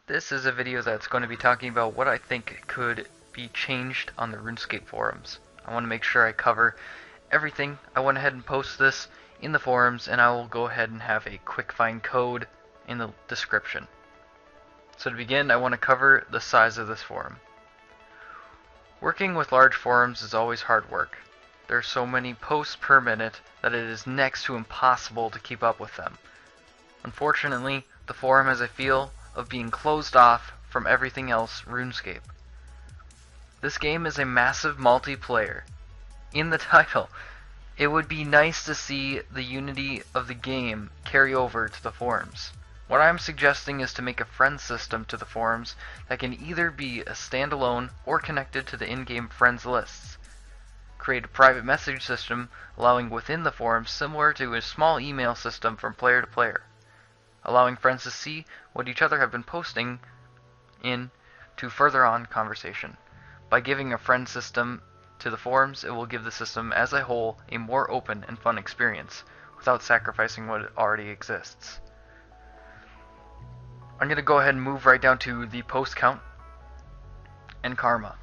This is a video that's going to be talking about what I think could be changed on the RuneScape forums. I want to make sure I cover everything. I went ahead and post this in the forums, and I will go ahead and have a quick find code in the description. So to begin, I want to cover the size of this forum. Working with large forums is always hard work. There are so many posts per minute that it is next to impossible to keep up with them. Unfortunately, the forum has a feel of being closed off from everything else RuneScape. This game is a massive multiplayer. In the title, it would be nice to see the unity of the game carry over to the forums. What I'm suggesting is to make a friend system to the forums that can either be a standalone or connected to the in-game friends lists. Create a private message system allowing within the forums similar to a small email system from player to player, allowing friends to see what each other have been posting in to further on conversation. By giving a friend system to the forums, it will give the system as a whole a more open and fun experience without sacrificing what already exists. I'm going to go ahead and move right down to the post count and karma.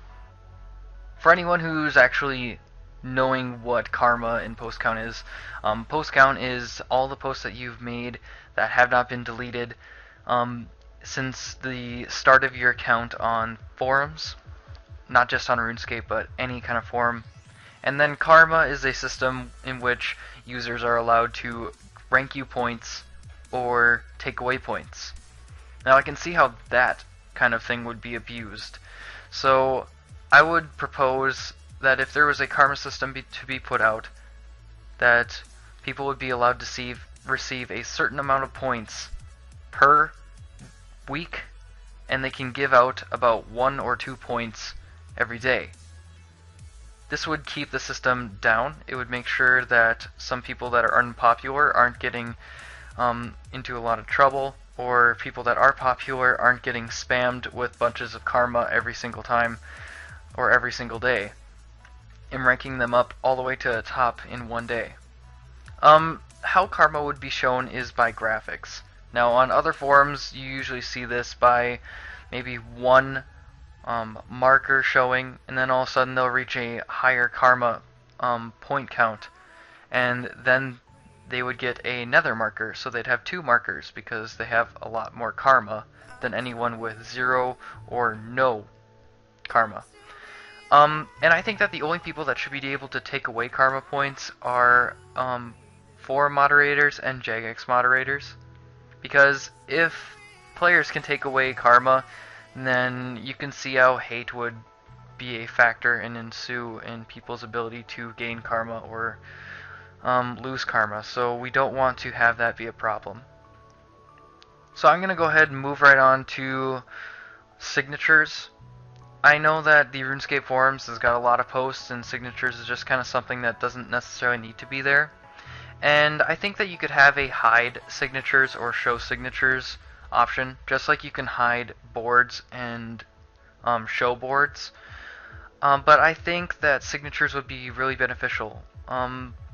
For anyone who's actually knowing what karma and post count is all the posts that you've made that have not been deleted since the start of your account on forums, not just on RuneScape, but any kind of forum. And then karma is a system in which users are allowed to rank you points or take away points. Now I can see how that kind of thing would be abused. So I would propose that if there was a karma system to be put out, that people would be allowed to receive a certain amount of points per week, and they can give out about 1 or 2 points every day. This would keep the system down. It would make sure that some people that are unpopular aren't getting into a lot of trouble, or people that are popular aren't getting spammed with bunches of karma every single time or every single day, and ranking them up all the way to the top in one day. How karma would be shown is by graphics. Now on other forums you usually see this by maybe one marker showing, and then all of a sudden they'll reach a higher karma point count, and then they would get a nether marker, so they'd have 2 markers because they have a lot more karma than anyone with 0 or no karma. And I think that the only people that should be able to take away karma points are forum moderators and Jagex moderators, because if players can take away karma, then you can see how hate would be a factor and ensue in people's ability to gain karma or lose karma. So we don't want to have that be a problem. So I'm going to go ahead and move right on to signatures. I know that the RuneScape forums has got a lot of posts, and signatures is just kind of something that doesn't necessarily need to be there. And I think that you could have a hide signatures or show signatures option, just like you can hide boards and show boards. But I think that signatures would be really beneficial,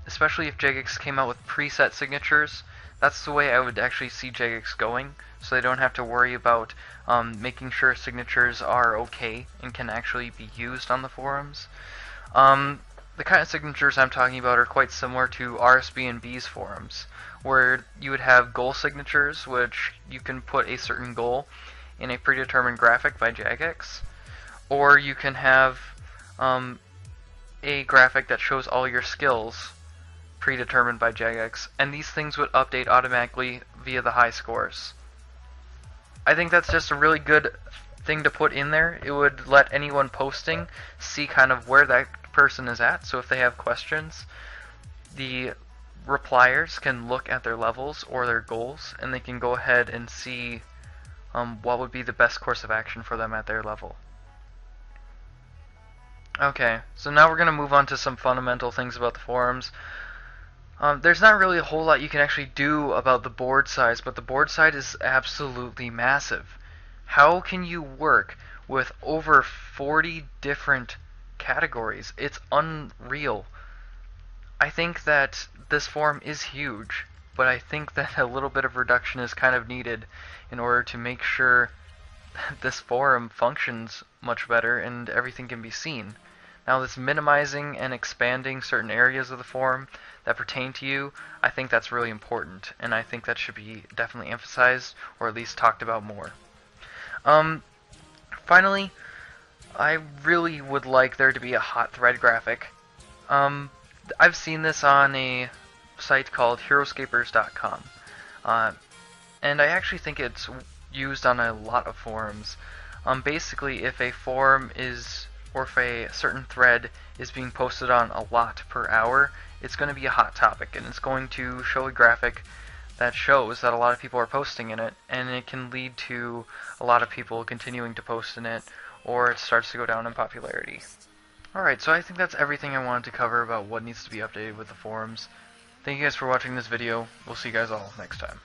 especially if Jagex came out with preset signatures. That's the way I would actually see Jagex going, so they don't have to worry about making sure signatures are okay and can actually be used on the forums. The kind of signatures I'm talking about are quite similar to RSB&B's forums, where you would have goal signatures, which you can put a certain goal in a predetermined graphic by Jagex, or you can have a graphic that shows all your skills predetermined by Jagex, and these things would update automatically via the high scores. I think that's just a really good thing to put in there. It would let anyone posting see kind of where that person is at, so if they have questions, the repliers can look at their levels or their goals, and they can go ahead and see what would be the best course of action for them at their level. Okay, so now we're going to move on to some fundamental things about the forums. There's not really a whole lot you can actually do about the board size, but the board size is absolutely massive. How can you work with over 40 different categories? It's unreal. I think that this forum is huge, but I think that a little bit of reduction is kind of needed in order to make sure this forum functions much better and everything can be seen. Now, this minimizing and expanding certain areas of the forum that pertain to you, I think that's really important, and I think that should be definitely emphasized or at least talked about more. Finally, I really would like there to be a hot thread graphic. I've seen this on a site called HeroScapers.com, and I actually think it's used on a lot of forums. Basically, if a forum is, or if a certain thread is being posted on a lot per hour, it's going to be a hot topic, and it's going to show a graphic that shows that a lot of people are posting in it, and it can lead to a lot of people continuing to post in it, or it starts to go down in popularity. Alright, so I think that's everything I wanted to cover about what needs to be updated with the forums. Thank you guys for watching this video. We'll see you guys all next time.